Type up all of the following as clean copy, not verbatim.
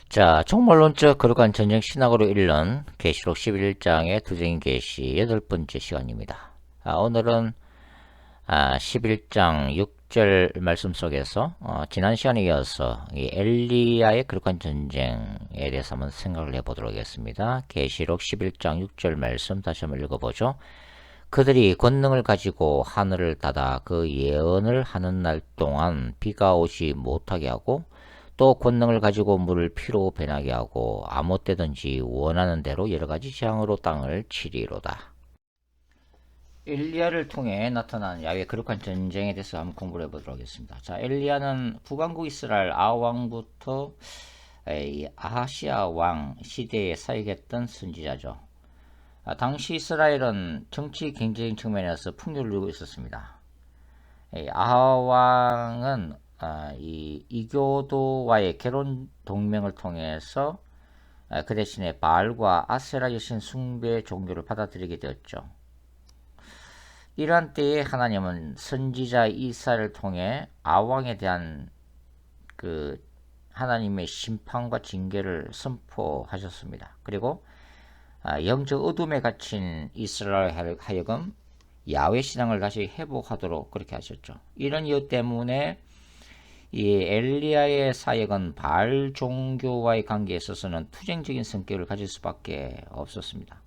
자, 종말론적 거룩한 전쟁 신학으로 읽는 계시록 11장의 두쟁이 계시 8번째 시간입니다. 오늘은 11장 6절 말씀 속에서 지난 시간에 이어서 이 엘리야의 거룩한 전쟁에 대해서 한번 생각을 해보도록 하겠습니다. 계시록 11장 6절 말씀 다시 한번 읽어보죠. 그들이 권능을 가지고 하늘을 닫아 그 예언을 하는 날 동안 비가 오지 못하게 하고 또 권능을 가지고 물을 피로 변하게 하고 아무 때든지 원하는 대로 여러가지 재앙으로 땅을 치리로다. 엘리야를 통해 나타난 야훼의 거룩한 전쟁에 대해서 한번 공부를 해보도록 하겠습니다. 자, 엘리야는 북왕국 이스라엘 아왕부터 아하시아 왕 시대에 사역했던 선지자죠. 당시 이스라엘은 정치 경제적인 측면에서 풍요를 누리고 있었습니다. 아하왕은 이 이교도와의 결혼 동맹을 통해서 그 대신에 바알과 아세라 여신 숭배 종교를 받아들이게 되었죠. 이러한 때에 하나님은 선지자 이사를 통해 아왕에 대한 그 하나님의 심판과 징계를 선포하셨습니다. 그리고 영적 어둠에 갇힌 이스라엘 하여금 야훼 신앙을 다시 회복하도록 그렇게 하셨죠. 이런 이유 때문에 이 엘리야의 사역은 바알 종교와의 관계에 있어서는 투쟁적인 성격을 가질 수밖에 없었습니다.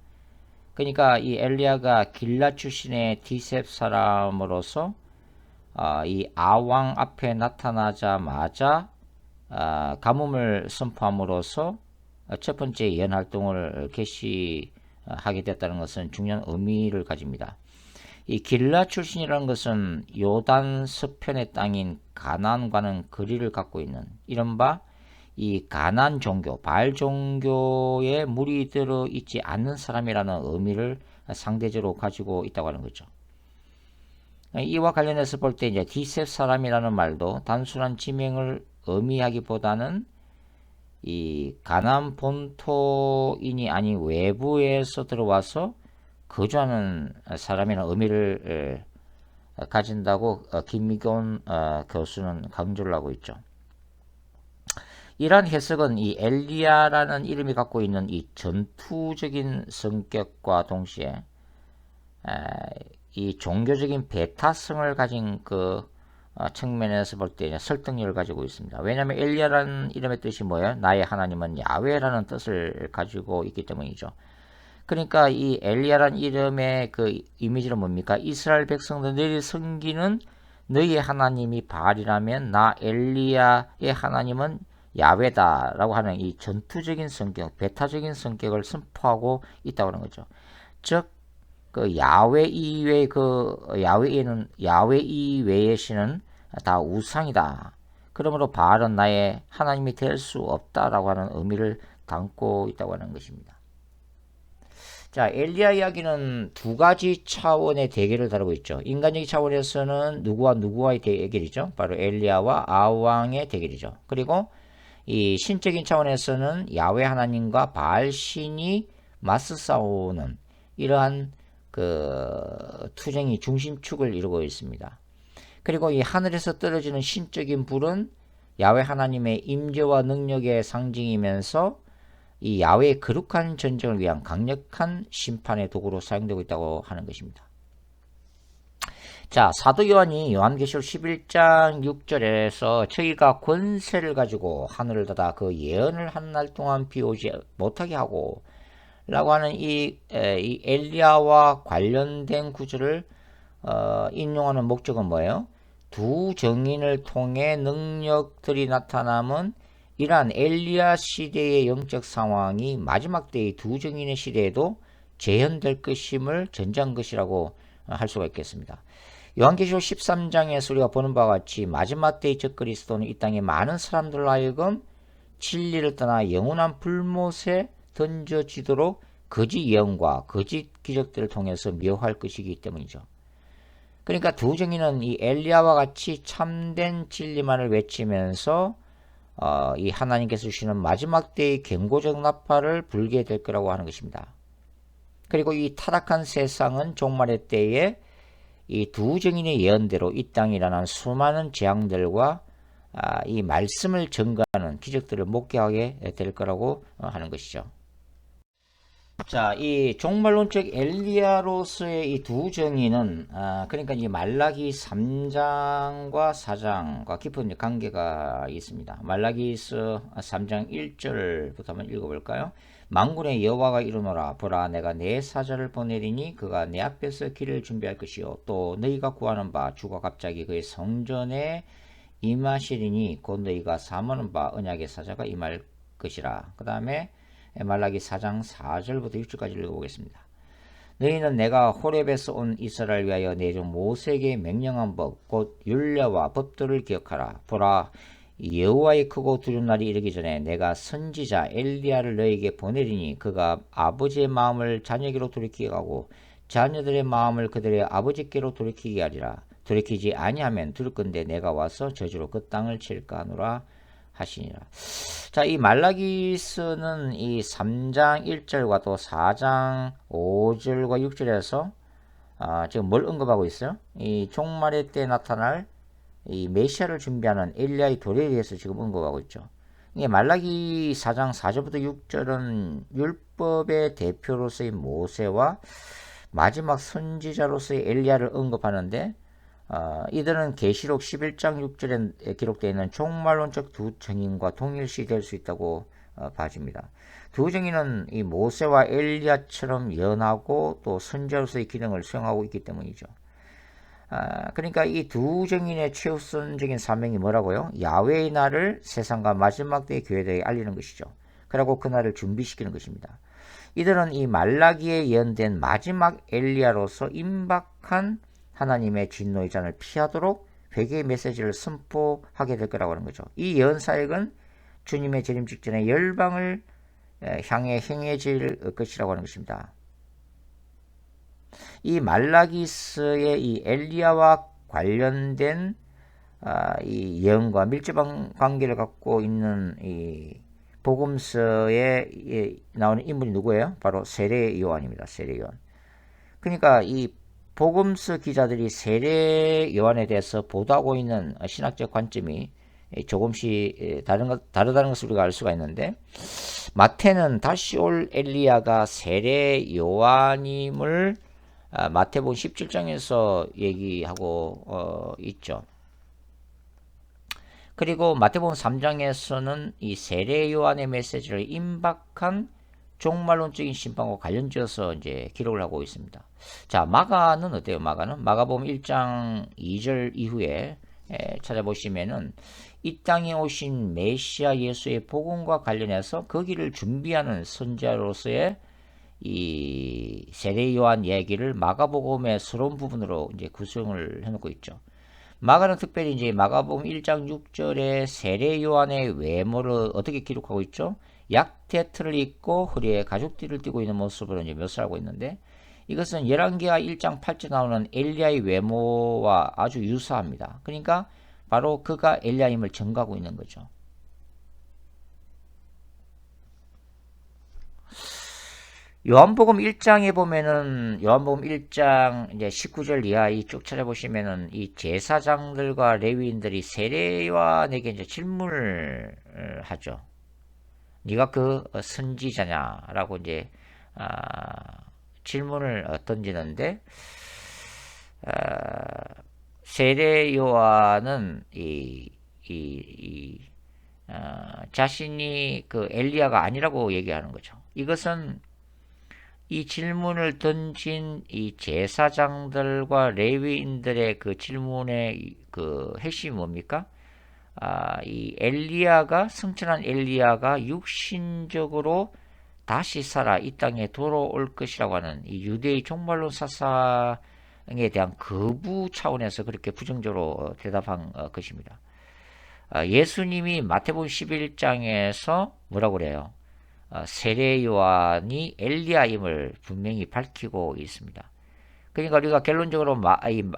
그러니까 이 엘리야가 길라 출신의 디셉 사람으로서 이 아왕 앞에 나타나자마자 가뭄을 선포함으로써 첫 번째 예언 활동을 개시하게 됐다는 것은 중요한 의미를 가집니다. 이 길라 출신이라는 것은 요단 서편의 땅인 가나안과는 거리를 갖고 있는 이른바 이 가나안 종교, 바알 종교에 물이 들어 있지 않는 사람이라는 의미를 상대적으로 가지고 있다고 하는 거죠. 이와 관련해서 볼 때 이제 디셉 사람이라는 말도 단순한 지명을 의미하기보다는 이 가나안 본토인이 아닌 외부에서 들어와서 거주하는 사람이라는 의미를 가진다고 김미곤 교수는 강조를 하고 있죠. 이러한 해석은 이 엘리야라는 이름이 갖고 있는 이 전투적인 성격과 동시에 이 종교적인 배타성을 가진 그 측면에서 볼 때 설득력을 가지고 있습니다. 왜냐하면 엘리야라는 이름의 뜻이 뭐예요? 나의 하나님은 야훼라는 뜻을 가지고 있기 때문이죠. 그러니까 이 엘리야라는 이름의 그 이미지는 뭡니까? 이스라엘 백성들이 섬기는 너희의 하나님이 바알이라면 나 엘리야의 하나님은 야훼다라고 하는 이 전투적인 성격, 배타적인 성격을 선포하고 있다고 하는 거죠. 즉, 그 야훼 이외의 야훼 이외의 신은 다 우상이다. 그러므로 바알은 나의 하나님이 될 수 없다라고 하는 의미를 담고 있다고 하는 것입니다. 자, 엘리야 이야기는 두 가지 차원의 대결을 다루고 있죠. 인간적인 차원에서는 누구와 누구와의 대결이죠. 바로 엘리야와 아왕의 대결이죠. 그리고 이 신적인 차원에서는 야훼 하나님과 바알 신이 맞서 싸우는 이러한 그 투쟁이 중심축을 이루고 있습니다. 그리고 이 하늘에서 떨어지는 신적인 불은 야훼 하나님의 임재와 능력의 상징이면서 이 야훼의 거룩한 전쟁을 위한 강력한 심판의 도구로 사용되고 있다고 하는 것입니다. 자, 사도 요한이 요한계시록 11장 6절에서 저희가 권세를 가지고 하늘을 닫아 그 예언을 한 날 동안 비 오지 못하게 하고 라고 하는 이 엘리야와 관련된 구절을 인용하는 목적은 뭐예요? 두 정인을 통해 능력들이 나타남은 이러한 엘리야 시대의 영적 상황이 마지막 때의 두 정인의 시대에도 재현될 것임을 전제한 것이라고 할 수가 있겠습니다. 요한계시록 13장에서 우리가 보는 바와 같이 마지막 때의 적그리스도는 이 땅에 많은 사람들로 하여금 진리를 떠나 영원한 불못에 던져지도록 거짓 예언과 거짓 기적들을 통해서 묘할 것이기 때문이죠. 그러니까 두 정인은 이 엘리야와 같이 참된 진리만을 외치면서 이 하나님께서 주시는 마지막 때의 경고적 나팔을 불게 될 거라고 하는 것입니다. 그리고 이 타락한 세상은 종말의 때에 이 두 정인의 예언대로 이 땅에 일어난 수많은 재앙들과 이 말씀을 증거하는 기적들을 목격하게 될 거라고 하는 것이죠. 자, 이 종말론적 엘리야로서의 이 두 정의는 그러니까 이 말라기 3장과 4장과 깊은 관계가 있습니다. 말라기서 3장 1절부터 한번 읽어볼까요? 만군의 여호와가 이르노라 보라 내가 내 사자를 보내리니 그가 내 앞에서 길을 준비할 것이요 또 너희가 구하는 바 주가 갑자기 그의 성전에 임하시리니 곧 너희가 사모하는 바 언약의 사자가 임할 것이라. 그 다음에 말라기 4장 4절부터 6절까지 읽어보겠습니다. 너희는 내가 호렙에서 온 이스라엘을 위하여 내 종 모세에게 명령한 법 곧 율례와 법도를 기억하라. 보라 여호와의 크고 두려운 날이 이르기 전에 내가 선지자 엘리야를 너희에게 보내리니 그가 아버지의 마음을 자녀에게로 돌이키게 하고 자녀들의 마음을 그들의 아버지께로 돌이키게 하리라. 돌이키지 아니하면 들을 건데 내가 와서 저주로 그 땅을 칠까 하노라 하시니라. 자, 이 말라기서는 이 3장 1절과 또 4장 5절과 6절에서 지금 뭘 언급하고 있어요? 이 종말의 때 나타날 이 메시아를 준비하는 엘리야의 도래에 대해서 지금 언급하고 있죠. 이게 말라기 4장 4절부터 6절은 율법의 대표로서의 모세와 마지막 선지자로서의 엘리야를 언급하는데 이들은 계시록 11장 6절에 기록되어 있는 종말론적 두 정인과 동일시 될 수 있다고 봐집니다. 두 정인은 이 모세와 엘리야처럼 연하고 또 선지자로서의 기능을 수행하고 있기 때문이죠. 그러니까 이 두 정인의 최우선적인 사명이 뭐라고요? 야훼의 날을 세상과 마지막 때의 교회들에게 알리는 것이죠. 그리고 그 날을 준비시키는 것입니다. 이들은 이 말라기에 예언된 마지막 엘리야로서 임박한 하나님의 진노의 잔을 피하도록 회개의 메시지를 선포하게 될 거라고 하는 거죠. 이 예언 사역은 주님의 재림 직전에 열방을 향해 행해질 것이라고 하는 것입니다. 이 말라기서의 이 엘리야와 관련된 이 예언과 밀접한 관계를 갖고 있는 이 복음서에 나오는 인물이 누구예요? 바로 세례 요한입니다. 세례 요한. 그러니까 이 복음서 기자들이 세례 요한에 대해서 보도하고 있는 신학적 관점이 조금씩 다르다는 것을 우리가 알 수가 있는데, 마태는 다시 올 엘리야가 세례 요한임을 마태복음 17장에서 얘기하고 있죠. 그리고 마태복음 3장에서는 이 세례 요한의 메시지를 임박한 종말론적인 심판과 관련지어서 이제 기록을 하고 있습니다. 자, 마가는 어때요? 마가복음 1장 2절 이후에 찾아보시면은 이 땅에 오신 메시아 예수의 복음과 관련해서 그 길을 준비하는 선지자로서의 이 세례 요한 얘기를 마가복음의 서론 부분으로 이제 구성을 해놓고 있죠. 마가는 특별히 이제 마가복음 1장 6절에 세례 요한의 외모를 어떻게 기록하고 있죠? 약대틀을 입고 허리에 가죽띠를 띠고 있는 모습으로 이제 묘사하고 있는데, 이것은 열왕기하 1장 8절에 나오는 엘리야의 외모와 아주 유사합니다. 그러니까 바로 그가 엘리야임을 증거하고 있는 거죠. 요한복음 1장에 보면은 요한복음 1장 이제 19절 이하 쭉 찾아보시면은 이 제사장들과 레위인들이 세례요한에게 이제 질문을 하죠. 네가 그 선지자냐라고 이제 질문을 던지는데, 세례 요한은 자신이 그 엘리야가 아니라고 얘기하는 거죠. 이것은 이 질문을 던진 이 제사장들과 레위인들의 그 질문의 그 핵심이 뭡니까? 이 엘리야가, 승천한 엘리야가 육신적으로 다시 살아 이 땅에 돌아올 것이라고 하는 이 유대의 종말론 사상에 대한 거부 차원에서 그렇게 부정적으로 대답한 것입니다. 예수님이 마태복음 11장에서 뭐라고 그래요? 세례 요한이 엘리야임을 분명히 밝히고 있습니다. 그러니까 우리가 결론적으로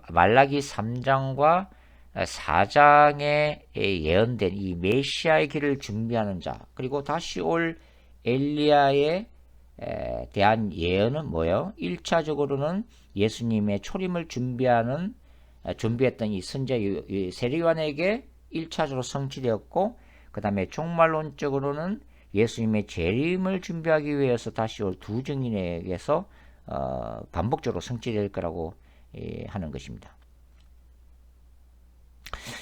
말라기 3장과 4장에 예언된 이 메시아의 길을 준비하는 자, 그리고 다시 올 엘리야에 대한 예언은 뭐예요? 1차적으로는 예수님의 초림을 준비했던 이 선지자 세례 요한에게 1차적으로 성취되었고 그 다음에 종말론적으로는 예수님의 재림을 준비하기 위해서 다시 올 두 증인에게서 반복적으로 성취될 거라고 하는 것입니다.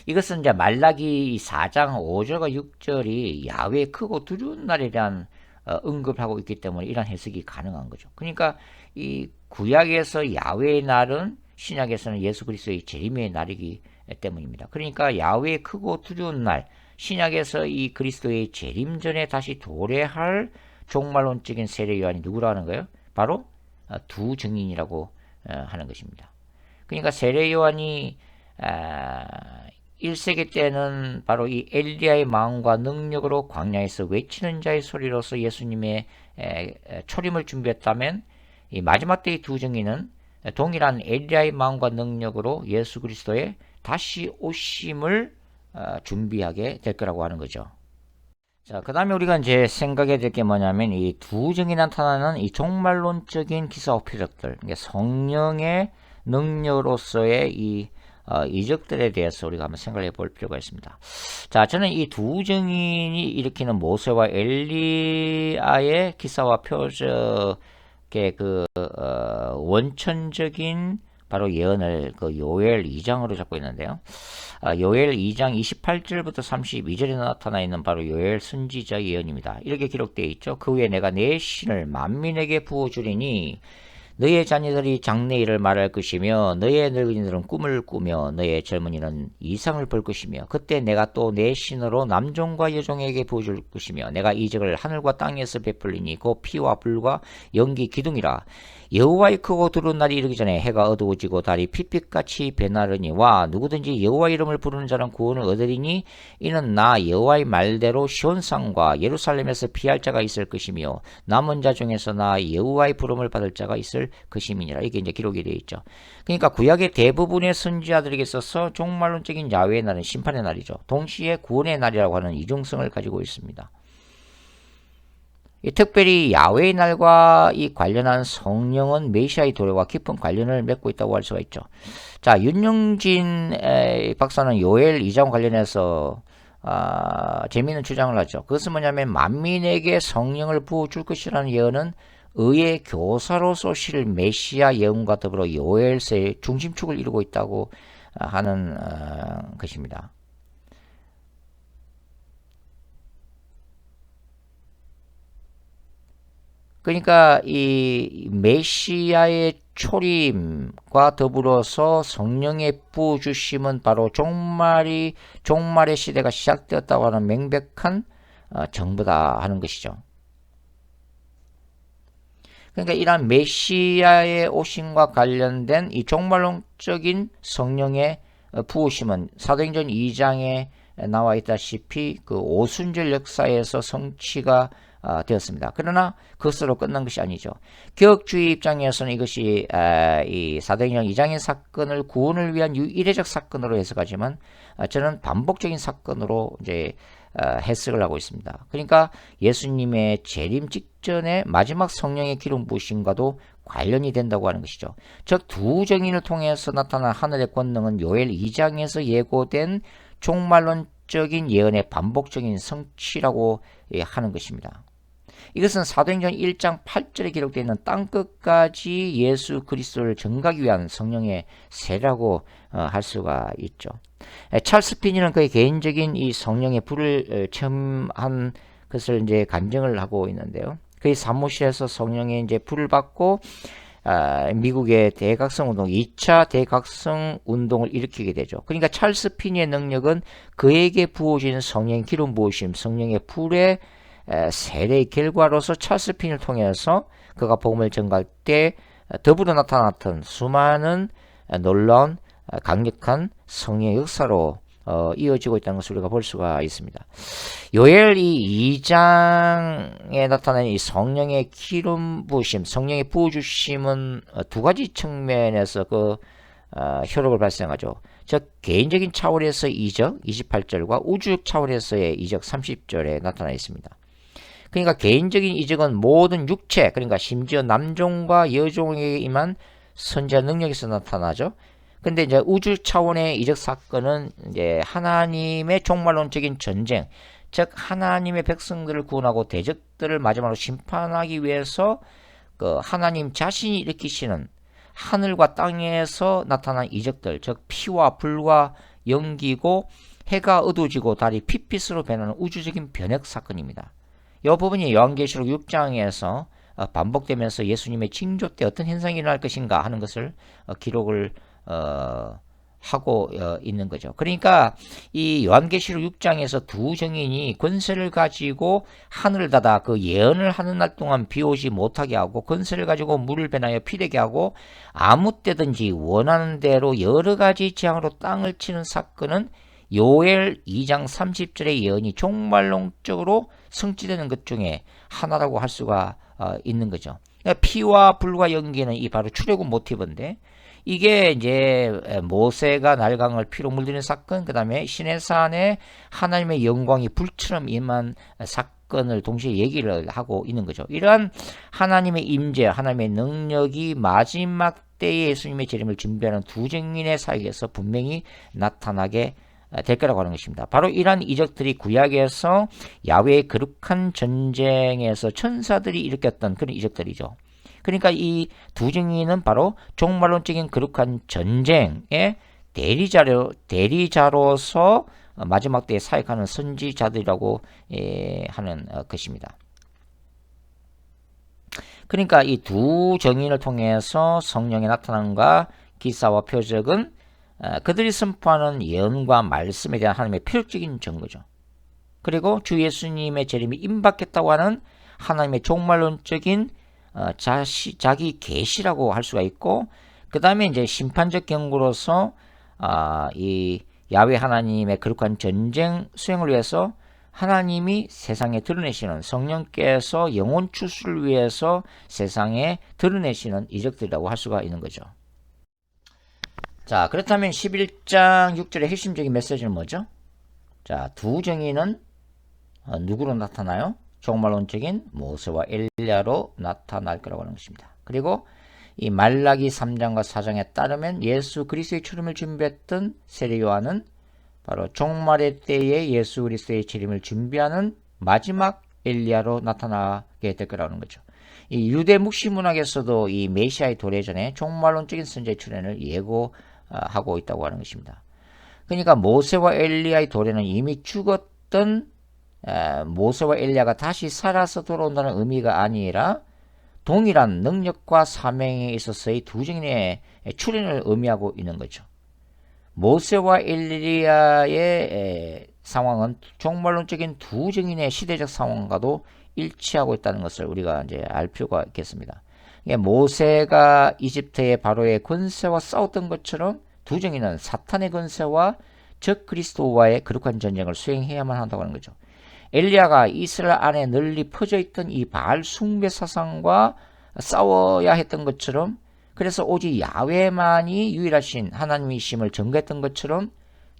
이것은 이제 말라기 4장 5절과 6절이 야훼의 크고 두려운 날에 대한 언급하고 있기 때문에 이런 해석이 가능한 거죠. 그러니까 이 구약에서 야훼의 날은 신약에서는 예수 그리스도의 재림의 날이기 때문입니다. 그러니까 야훼의 크고 두려운 날, 신약에서 이 그리스도의 재림 전에 다시 도래할 종말론적인 세례 요한이 누구라는 거예요? 바로 두 증인이라고 하는 것입니다. 그러니까 세례 요한이 1세기 때는 바로 이 엘리야의 마음과 능력으로 광야에서 외치는 자의 소리로서 예수님의 초림을 준비했다면 이 마지막 때의 두 증인은 동일한 엘리야의 마음과 능력으로 예수 그리스도의 다시 오심을 준비하게 될 거라고 하는 거죠. 자, 그 다음에 우리가 이제 생각해야 될 게 뭐냐면 이 두 증이 나타나는 이 종말론적인 기사와 표적들, 그러니까 성령의 능력으로서의 이 이적들에 대해서 우리가 한번 생각해 볼 필요가 있습니다. 자, 저는 이 두 증인이 일으키는 모세와 엘리야의 기사와 표적의 그 원천적인 바로 예언을 그 요엘 2장으로 잡고 있는데요. 요엘 2장 28절부터 32절에 나타나 있는 바로 요엘 선지자 예언입니다. 이렇게 기록되어 있죠. 그 후에 내가 내 신을 만민에게 부어주리니 너의 자녀들이 장래일을 말할 것이며 너의 늙은이들은 꿈을 꾸며 너의 젊은이는 이상을 볼 것이며 그때 내가 또 내 신으로 남종과 여종에게 부어줄 것이며 내가 이적을 하늘과 땅에서 베풀리니 곧 피와 불과 연기 기둥이라. 여호와의 크고 두려운 날이 이르기 전에 해가 어두워지고 달이 핏빛같이 변하려니 와 누구든지 여호와 이름을 부르는 자는 구원을 얻으리니 이는 나 여호와의 말대로 시온산과 예루살렘에서 피할 자가 있을 것이며 남은 자 중에서 나 여호와의 부름을 받을 자가 있을 것임이니라. 이게 이제 기록이 되어 있죠. 그러니까 구약의 대부분의 선지자들에게 있어서 종말론적인 야훼의 날은 심판의 날이죠. 동시에 구원의 날이라고 하는 이중성을 가지고 있습니다. 특별히 야훼의 날과 이 관련한 성령은 메시아의 도래와 깊은 관련을 맺고 있다고 할 수가 있죠. 자, 윤영진 박사는 요엘 2장 관련해서 재미있는 주장을 하죠. 그것은 뭐냐면 만민에게 성령을 부어줄 것이라는 예언은 의의 교사로 쏘실 메시아 예언과 더불어 요엘서의 중심축을 이루고 있다고 하는 것입니다. 그러니까 이 메시아의 초림과 더불어서 성령의 부어주심은 바로 종말의 시대가 시작되었다고 하는 명백한 정보다 하는 것이죠. 그러니까 이러한 메시아의 오심과 관련된 이 종말론적인 성령의 부으심은 사도행전 2장에 나와 있다시피 그 오순절 역사에서 성취가 되었습니다. 그러나 그것으로 끝난 것이 아니죠. 개혁주의 입장에서는 이것이 이 사도행전 2장의 사건을 구원을 위한 이례적 사건으로 해석하지만 저는 반복적인 사건으로 이제 해석을 하고 있습니다. 그러니까 예수님의 재림 직전에 마지막 성령의 기름 부으심과도 관련이 된다고 하는 것이죠. 즉 두 증인을 통해서 나타난 하늘의 권능은 요엘 2장에서 예고된 종말론적인 예언의 반복적인 성취라고 하는 것입니다. 이것은 사도행전 1장 8절에 기록되어 있는 땅끝까지 예수 그리스도를 전가하기 위한 성령의 세라고 할 수가 있죠. 찰스 피니는 그의 개인적인 이 성령의 불을 체험한 것을 이제 간증을 하고 있는데요. 그의 사무실에서 성령의 이제 불을 받고 미국의 대각성 운동, 2차 대각성 운동을 일으키게 되죠. 그러니까 찰스 피니의 능력은 그에게 부어진 성령의 기름 부으심, 성령의 불의 세례의 결과로서 찰스 피니를 통해서 그가 복음을 전가할 때 더불어 나타났던 수많은 놀라운 강력한 성령의 역사로 이어지고 있다는 것을 우리가 볼 수가 있습니다. 요엘 이 2장에 나타나는 이 성령의 기름 부으심, 성령의 부어주심은 두 가지 측면에서 그 효력을 발생하죠. 즉 개인적인 차원에서 이적 28절과 우주적 차원에서의 이적 30절에 나타나 있습니다. 그러니까 개인적인 이적은 모든 육체, 그러니까 심지어 남종과 여종에게 임한 선지자 능력에서 나타나죠. 근데 이제 우주 차원의 이적 사건은 이제 하나님의 종말론적인 전쟁, 즉 하나님의 백성들을 구원하고 대적들을 마지막으로 심판하기 위해서 그 하나님 자신이 일으키시는 하늘과 땅에서 나타난 이적들, 즉 피와 불과 연기고 해가 어두워지고 달이 핏빛으로 변하는 우주적인 변혁 사건입니다. 이 부분이 요한계시록 6장에서 반복되면서 예수님의 징조 때 어떤 현상이 일어날 것인가 하는 것을 기록을 하고 있는 거죠. 그러니까 이 요한계시록 6장에서 두 정인이 권세를 가지고 하늘을 닫아 그 예언을 하는 날 동안 비 오지 못하게 하고 권세를 가지고 물을 변하여 피되게 하고 아무 때든지 원하는 대로 여러 가지 재앙으로 땅을 치는 사건은 요엘 2장 30절의 예언이 종말론적으로 성취되는 것 중에 하나라고 할 수가 있는 거죠. 그러니까 피와 불과 연기는 이 바로 출애굽 모티브인데 이게 이제 모세가 날강을 피로 물들이는 사건, 그 다음에 시내산에 하나님의 영광이 불처럼 임한 사건을 동시에 얘기를 하고 있는 거죠. 이러한 하나님의 임재, 하나님의 능력이 마지막 때에 예수님의 재림을 준비하는 두 증인의 사이에서 분명히 나타나게 될 거라고 하는 것입니다. 바로 이러한 이적들이 구약에서 야훼의 거룩한 전쟁에서 천사들이 일으켰던 그런 이적들이죠. 그러니까 이 두 증인은 바로 종말론적인 거룩한 전쟁의 대리자로서 마지막 때에 사역하는 선지자들이라고 하는 것입니다. 그러니까 이 두 증인을 통해서 성령의 나타남과 기사와 표적은 그들이 선포하는 예언과 말씀에 대한 하나님의 필요적인 증거죠. 그리고 주 예수님의 재림이 임박했다고 하는 하나님의 종말론적인 자기 계시라고 할 수가 있고, 그 다음에 이제 심판적 경고로서 이 야훼 하나님의 거룩한 전쟁 수행을 위해서 하나님이 세상에 드러내시는 성령께서 영혼 추수를 위해서 세상에 드러내시는 이적들이라고 할 수가 있는 거죠. 자, 그렇다면 11장 6절의 핵심적인 메시지는 뭐죠? 자, 두 정의는 누구로 나타나요? 종말론적인 모세와 엘리야로 나타날 거라고 하는 것입니다. 그리고 이 말라기 3장과 4장에 따르면 예수 그리스도의 출임을 준비했던 세례 요한은 바로 종말의 때에 예수 그리스도의 재림을 준비하는 마지막 엘리야로 나타나게 될 거라는 거죠. 이 유대 묵시 문학에서도 이 메시아의 도래 전에 종말론적인 선지자의 출현을 예고하고 있다고 하는 것입니다. 그러니까 모세와 엘리야의 도래는 이미 죽었던 모세와 엘리야가 다시 살아서 돌아온다는 의미가 아니라 동일한 능력과 사명에 있어서의 두 증인의 출현을 의미하고 있는 거죠. 모세와 엘리야의 상황은 종말론적인 두 증인의 시대적 상황과도 일치하고 있다는 것을 우리가 이제 알 필요가 있겠습니다. 모세가 이집트의 바로의 권세와 싸웠던 것처럼 두 증인은 사탄의 권세와 적 그리스도와의 거룩한 전쟁을 수행해야만 한다고 하는 거죠. 엘리야가 이스라엘 안에 널리 퍼져 있던 이 바알 숭배 사상과 싸워야 했던 것처럼, 그래서 오직 야훼만이 유일하신 하나님이심을 증거했던 것처럼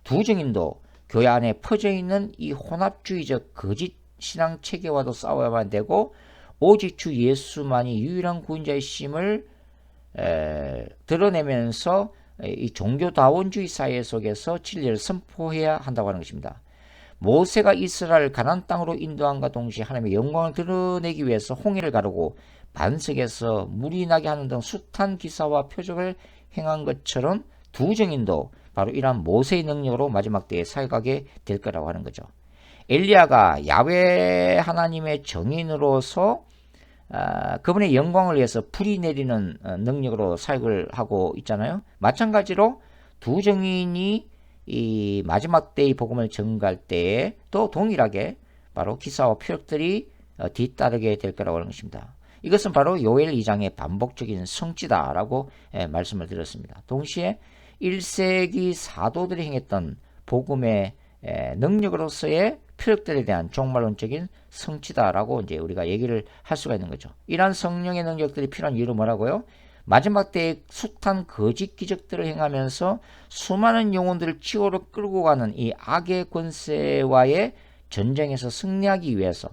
두 증인도 교회 안에 퍼져 있는 이 혼합주의적 거짓 신앙 체계와도 싸워야만 되고, 오직 주 예수만이 유일한 구원자이심을 드러내면서 이 종교다원주의 사회 속에서 진리를 선포해야 한다고 하는 것입니다. 모세가 이스라엘을 가나안 땅으로 인도함과 동시에 하나님의 영광을 드러내기 위해서 홍해를 가르고 반석에서 물이 나게 하는 등 숱한 기사와 표적을 행한 것처럼 두 증인도 바로 이러한 모세의 능력으로 마지막 때에 사역하게 될 거라고 하는 거죠. 엘리야가 야훼 하나님의 정인으로서 그분의 영광을 위해서 불이 내리는 능력으로 사역을 하고 있잖아요. 마찬가지로 두 증인이 이 마지막 때의 복음을 전가할 때에 또 동일하게 바로 기사와 표적들이 뒤따르게 될 거라고 하는 것입니다. 이것은 바로 요엘 2장의 반복적인 성취다라고 말씀을 드렸습니다. 동시에 1세기 사도들이 행했던 복음의 능력으로서의 표적들에 대한 종말론적인 성취다라고 이제 우리가 얘기를 할 수가 있는 거죠. 이러한 성령의 능력들이 필요한 이유는 뭐라고요? 마지막 때에 숱한 거짓 기적들을 행하면서 수많은 영혼들을 지옥으로 끌고 가는 이 악의 권세와의 전쟁에서 승리하기 위해서,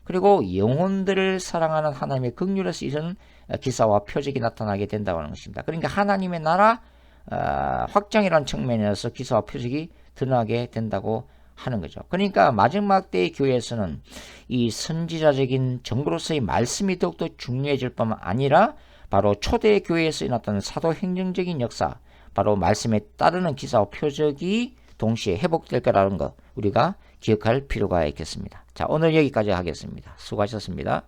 그리고 영혼들을 사랑하는 하나님의 긍휼에서 이런 기사와 표적이 나타나게 된다고 하는 것입니다. 그러니까 하나님의 나라, 확장이라는 측면에서 기사와 표적이 드러나게 된다고 하는 거죠. 그러니까 마지막 때의 교회에서는 이 선지자적인 정보로서의 말씀이 더욱더 중요해질 뿐만 아니라 바로 초대 교회에서 일어났던 사도행정적인 역사, 바로 말씀에 따르는 기사와 표적이 동시에 회복될 거라는 것 우리가 기억할 필요가 있겠습니다. 자, 오늘 여기까지 하겠습니다. 수고하셨습니다.